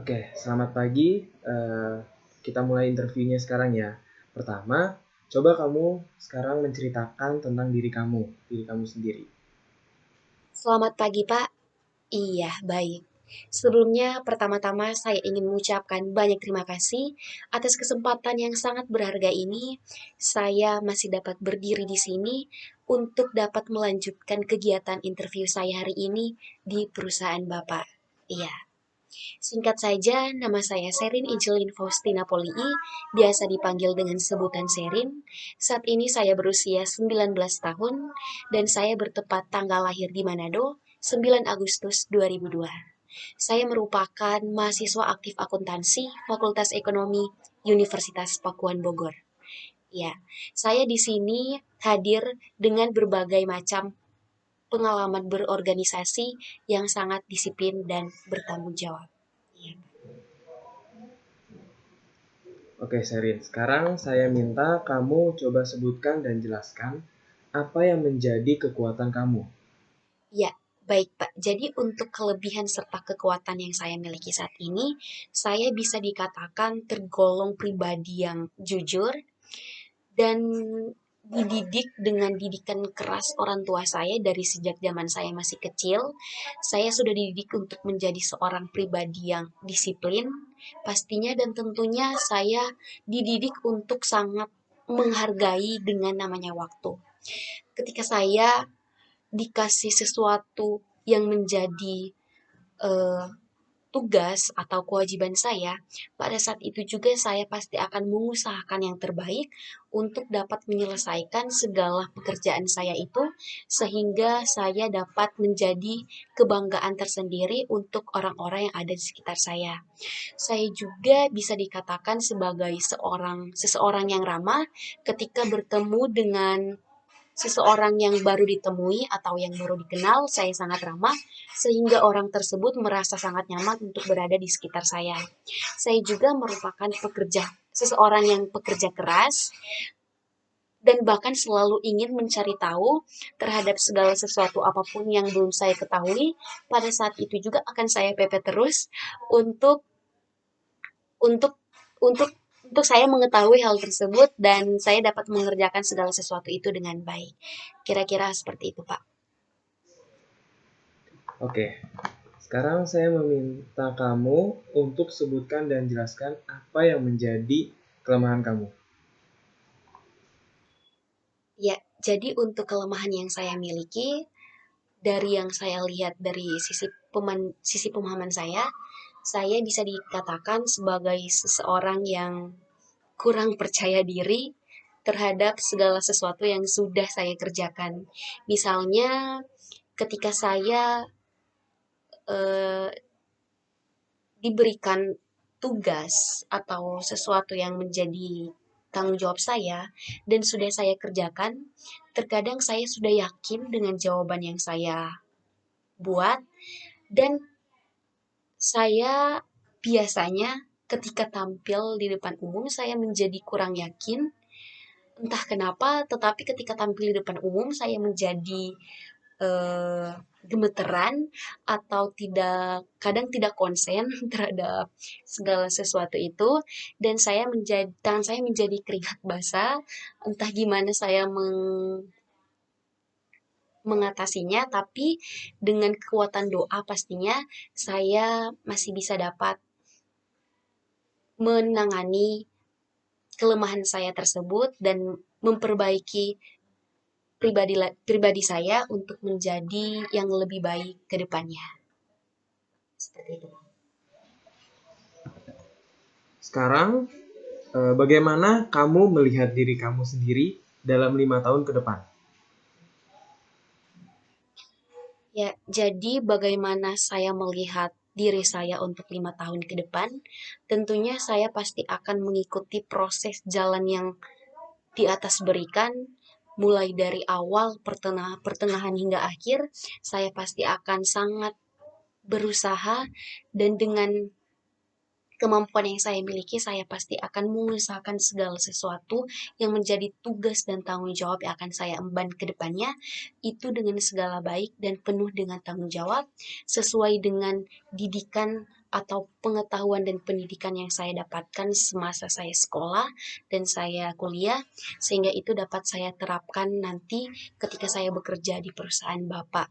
Oke, selamat pagi. Kita mulai interviewnya sekarang ya. Pertama, coba kamu sekarang menceritakan tentang diri kamu sendiri. Selamat pagi, Pak. Iya, baik. Sebelumnya, pertama-tama saya ingin mengucapkan banyak terima kasih atas kesempatan yang sangat berharga ini. Saya masih dapat berdiri di sini untuk dapat melanjutkan kegiatan interview saya hari ini di perusahaan Bapak. Iya. Singkat saja, nama saya Sherin Angelin Faustina Polii, biasa dipanggil dengan sebutan Sherin. Saat ini saya berusia 19 tahun dan saya bertepat tanggal lahir di Manado, 9 Agustus 2002. Saya merupakan mahasiswa aktif akuntansi Fakultas Ekonomi Universitas Pakuan Bogor. Ya, saya di sini hadir dengan berbagai macam pengalaman berorganisasi yang sangat disiplin dan bertanggung jawab. Ya. Oke, Sherin. Sekarang saya minta kamu coba sebutkan dan jelaskan apa yang menjadi kekuatan kamu. Ya, baik Pak. Jadi untuk kelebihan serta kekuatan yang saya miliki saat ini, saya bisa dikatakan tergolong pribadi yang jujur dan dididik dengan didikan keras orang tua saya dari sejak zaman saya masih kecil. Saya sudah dididik untuk menjadi seorang pribadi yang disiplin, pastinya dan tentunya saya dididik untuk sangat menghargai dengan namanya waktu. Ketika saya dikasih sesuatu yang menjadi eh, tugas atau kewajiban saya, pada saat itu juga saya pasti akan mengusahakan yang terbaik untuk dapat menyelesaikan segala pekerjaan saya itu, sehingga saya dapat menjadi kebanggaan tersendiri untuk orang-orang yang ada di sekitar saya. Saya juga bisa dikatakan sebagai seseorang yang ramah ketika bertemu dengan seseorang yang baru ditemui atau yang baru dikenal, saya sangat ramah sehingga orang tersebut merasa sangat nyaman untuk berada di sekitar saya. Saya juga merupakan seseorang yang pekerja keras dan bahkan selalu ingin mencari tahu terhadap segala sesuatu apapun yang belum saya ketahui. Pada saat itu juga akan saya pepet terus untuk untuk untuk untuk saya mengetahui hal tersebut dan saya dapat mengerjakan segala sesuatu itu dengan baik. Kira-kira seperti itu, Pak. Oke, sekarang saya meminta kamu untuk sebutkan dan jelaskan apa yang menjadi kelemahan kamu. Ya, jadi untuk kelemahan yang saya miliki, dari yang saya lihat dari sisi pemahaman saya bisa dikatakan sebagai seseorang yang kurang percaya diri terhadap segala sesuatu yang sudah saya kerjakan. Misalnya, ketika saya eh, diberikan tugas atau sesuatu yang menjadi tanggung jawab saya dan sudah saya kerjakan, terkadang saya sudah yakin dengan jawaban yang saya buat dan saya biasanya ketika tampil di depan umum saya menjadi kurang yakin entah kenapa, tetapi ketika tampil di depan umum saya menjadi eh, gemeteran atau kadang tidak konsen terhadap segala sesuatu itu dan tangan saya menjadi keringat basah, entah gimana saya mengatasinya, tapi dengan kekuatan doa pastinya saya masih bisa dapat menangani kelemahan saya tersebut dan memperbaiki pribadi saya untuk menjadi yang lebih baik ke depannya. Seperti itu. Sekarang, bagaimana kamu melihat diri kamu sendiri dalam 5 tahun ke depan? Ya, jadi bagaimana saya melihat diri saya untuk 5 tahun ke depan, tentunya saya pasti akan mengikuti proses jalan yang di atas berikan, mulai dari awal pertengahan hingga akhir, saya pasti akan sangat berusaha dan dengan kemampuan yang saya miliki, saya pasti akan mengusahakan segala sesuatu yang menjadi tugas dan tanggung jawab yang akan saya emban ke depannya, itu dengan segala baik dan penuh dengan tanggung jawab, sesuai dengan didikan atau pengetahuan dan pendidikan yang saya dapatkan semasa saya sekolah dan saya kuliah, sehingga itu dapat saya terapkan nanti ketika saya bekerja di perusahaan Bapak.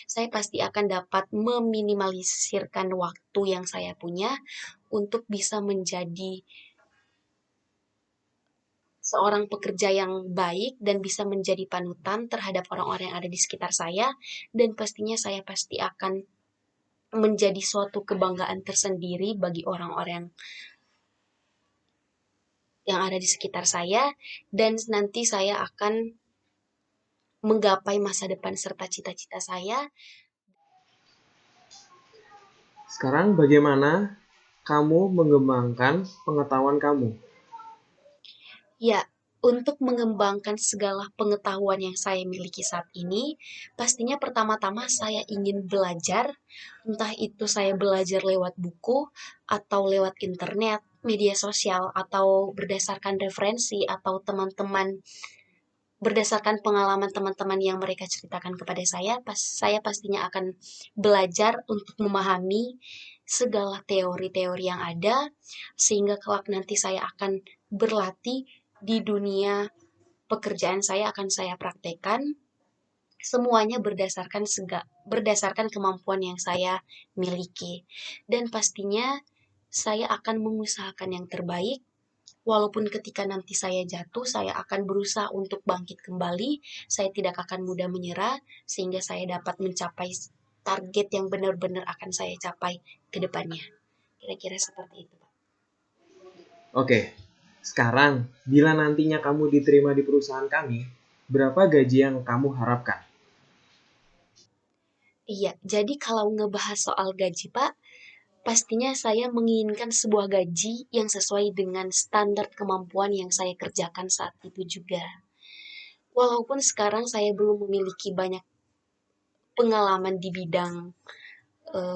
Saya pasti akan dapat meminimalisirkan waktu yang saya punya untuk bisa menjadi seorang pekerja yang baik dan bisa menjadi panutan terhadap orang-orang yang ada di sekitar saya, dan pastinya saya pasti akan menjadi suatu kebanggaan tersendiri bagi orang-orang yang ada di sekitar saya, dan nanti saya akan menggapai masa depan serta cita-cita saya. Sekarang bagaimana kamu mengembangkan pengetahuan kamu? Ya, untuk mengembangkan segala pengetahuan yang saya miliki saat ini, pastinya pertama-tama saya ingin belajar, entah itu saya belajar lewat buku, atau lewat internet, media sosial, atau berdasarkan referensi, atau teman-teman, berdasarkan pengalaman teman-teman yang mereka ceritakan kepada saya pastinya akan belajar untuk memahami segala teori-teori yang ada, sehingga kelak nanti saya akan berlatih di dunia pekerjaan saya, akan saya praktekkan semuanya berdasarkan kemampuan yang saya miliki. Dan pastinya saya akan mengusahakan yang terbaik, walaupun ketika nanti saya jatuh, saya akan berusaha untuk bangkit kembali. Saya tidak akan mudah menyerah, sehingga saya dapat mencapai target yang benar-benar akan saya capai ke depannya. Kira-kira seperti itu, Pak. Oke, sekarang bila nantinya kamu diterima di perusahaan kami, berapa gaji yang kamu harapkan? Iya, jadi kalau ngebahas soal gaji, Pak, pastinya saya menginginkan sebuah gaji yang sesuai dengan standar kemampuan yang saya kerjakan saat itu juga. Walaupun sekarang saya belum memiliki banyak pengalaman di bidang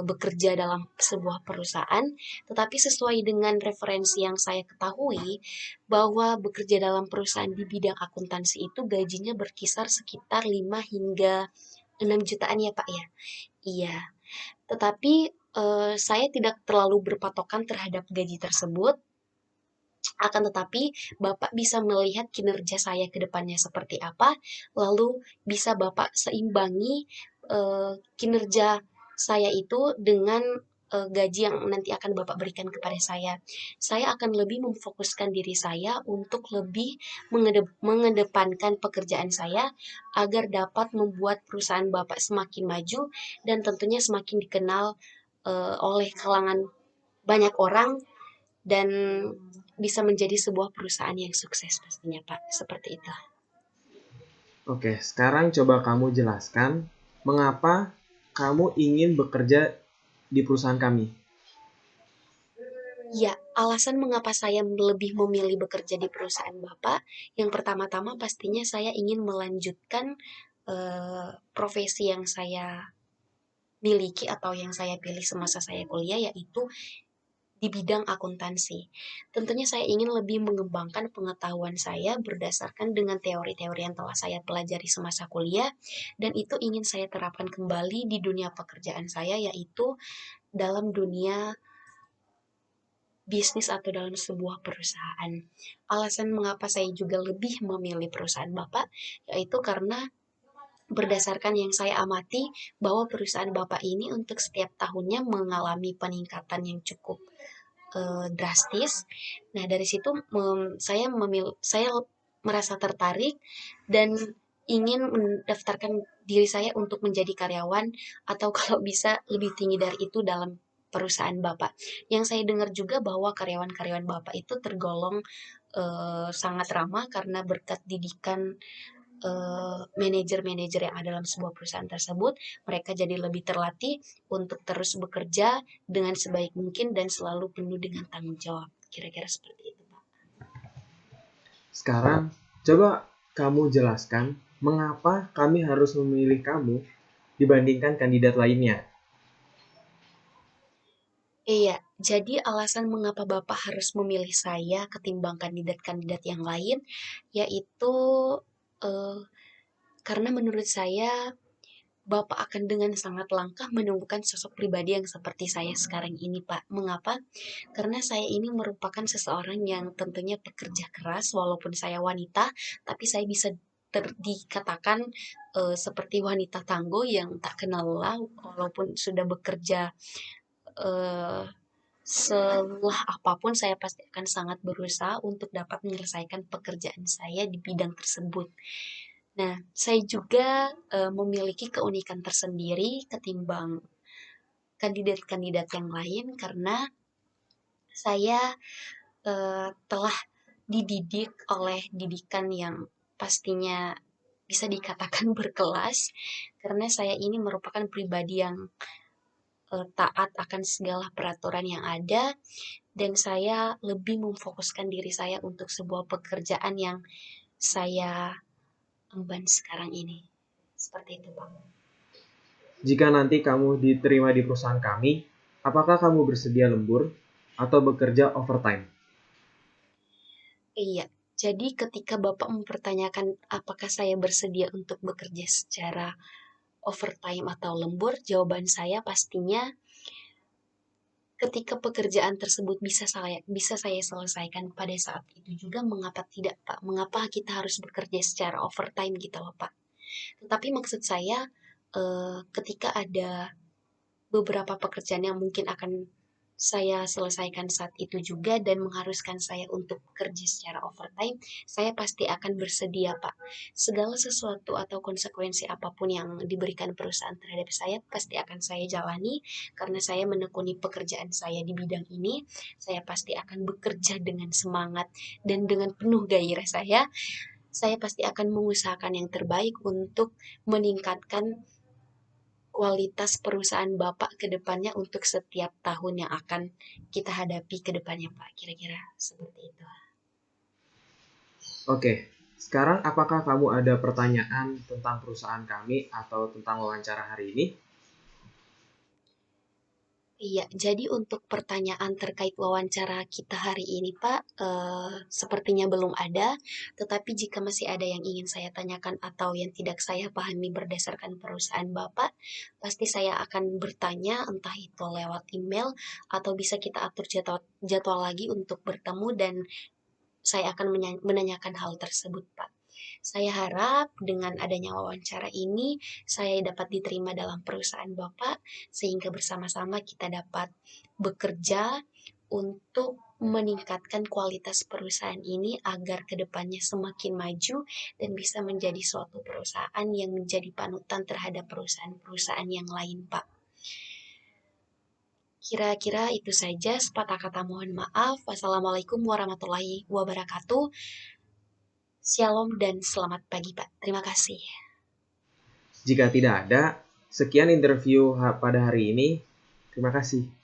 bekerja dalam sebuah perusahaan, tetapi sesuai dengan referensi yang saya ketahui, bahwa bekerja dalam perusahaan di bidang akuntansi itu gajinya berkisar sekitar 5 hingga 6 jutaan ya Pak ya. Iya, tetapi saya tidak terlalu berpatokan terhadap gaji tersebut, akan tetapi Bapak bisa melihat kinerja saya ke depannya seperti apa, lalu bisa Bapak seimbangi kinerja saya itu dengan gaji yang nanti akan Bapak berikan kepada saya. Saya akan lebih memfokuskan diri saya untuk lebih mengedepankan pekerjaan saya agar dapat membuat perusahaan Bapak semakin maju dan tentunya semakin dikenal oleh kalangan banyak orang, dan bisa menjadi sebuah perusahaan yang sukses pastinya Pak, seperti itu. Oke, sekarang coba kamu jelaskan mengapa kamu ingin bekerja di perusahaan kami. Ya, alasan mengapa saya lebih memilih bekerja di perusahaan Bapak, yang pertama-tama pastinya saya ingin melanjutkan profesi yang saya miliki atau yang saya pilih semasa saya kuliah, yaitu di bidang akuntansi. Tentunya saya ingin lebih mengembangkan pengetahuan saya berdasarkan dengan teori-teori yang telah saya pelajari semasa kuliah, dan itu ingin saya terapkan kembali di dunia pekerjaan saya, yaitu dalam dunia bisnis atau dalam sebuah perusahaan. Alasan mengapa saya juga lebih memilih perusahaan Bapak, yaitu karena berdasarkan yang saya amati bahwa perusahaan Bapak ini untuk setiap tahunnya mengalami peningkatan yang cukup drastis. Nah, dari situ saya merasa tertarik dan ingin mendaftarkan diri saya untuk menjadi karyawan, atau kalau bisa lebih tinggi dari itu dalam perusahaan Bapak. Yang saya dengar juga bahwa karyawan-karyawan Bapak itu tergolong sangat ramah karena berkat didikan manajer-manajer yang ada dalam sebuah perusahaan tersebut, mereka jadi lebih terlatih untuk terus bekerja dengan sebaik mungkin dan selalu penuh dengan tanggung jawab. Kira-kira seperti itu, Pak. Sekarang coba kamu jelaskan mengapa kami harus memilih kamu dibandingkan kandidat lainnya. Iya, Jadi alasan mengapa Bapak harus memilih saya ketimbang kandidat-kandidat yang lain, yaitu eh, karena menurut saya Bapak akan dengan sangat langkah menemukan sosok pribadi yang seperti saya sekarang ini, Pak. Mengapa? Karena saya ini merupakan seseorang yang tentunya pekerja keras, walaupun saya wanita, tapi saya bisa dikatakan seperti wanita tangguh yang tak kenal lelah, walaupun sudah bekerja eh, selah apapun, saya pasti akan sangat berusaha untuk dapat menyelesaikan pekerjaan saya di bidang tersebut. Nah, saya juga memiliki keunikan tersendiri ketimbang kandidat-kandidat yang lain karena saya telah dididik oleh didikan yang pastinya bisa dikatakan berkelas karena saya ini merupakan pribadi yang taat akan segala peraturan yang ada dan saya lebih memfokuskan diri saya untuk sebuah pekerjaan yang saya emban sekarang ini. Seperti itu, Pak. Jika nanti kamu diterima di perusahaan kami, apakah kamu bersedia lembur atau bekerja overtime? Iya, jadi ketika Bapak mempertanyakan apakah saya bersedia untuk bekerja secara overtime atau lembur, jawaban saya pastinya ketika pekerjaan tersebut bisa saya selesaikan pada saat itu juga, mengapa tidak, Pak? Mengapa kita harus bekerja secara overtime gitu loh, Pak? Tetapi maksud saya ketika ada beberapa pekerjaan yang mungkin akan saya selesaikan saat itu juga dan mengharuskan saya untuk bekerja secara overtime, saya pasti akan bersedia, Pak. Segala sesuatu atau konsekuensi apapun yang diberikan perusahaan terhadap saya, pasti akan saya jalani karena saya menekuni pekerjaan saya di bidang ini. Saya pasti akan bekerja dengan semangat dan dengan penuh gairah saya pasti akan mengusahakan yang terbaik untuk meningkatkan kualitas perusahaan Bapak ke depannya untuk setiap tahun yang akan kita hadapi ke depannya, Pak. Kira-kira seperti itu. Oke, sekarang apakah kamu ada pertanyaan tentang perusahaan kami atau tentang wawancara hari ini? Iya, jadi untuk pertanyaan terkait wawancara kita hari ini, Pak, sepertinya belum ada. Tetapi jika masih ada yang ingin saya tanyakan atau yang tidak saya pahami berdasarkan perusahaan Bapak, pasti saya akan bertanya, entah itu lewat email atau bisa kita atur jadwal lagi untuk bertemu dan saya akan menanyakan hal tersebut, Pak. Saya harap dengan adanya wawancara ini, saya dapat diterima dalam perusahaan Bapak, sehingga bersama-sama kita dapat bekerja untuk meningkatkan kualitas perusahaan ini agar kedepannya semakin maju dan bisa menjadi suatu perusahaan yang menjadi panutan terhadap perusahaan-perusahaan yang lain, Pak. Kira-kira itu saja sepatah kata mohon maaf. Wassalamualaikum warahmatullahi wabarakatuh. Shalom dan selamat pagi, Pak. Terima kasih. Jika tidak ada, sekian interview pada hari ini. Terima kasih.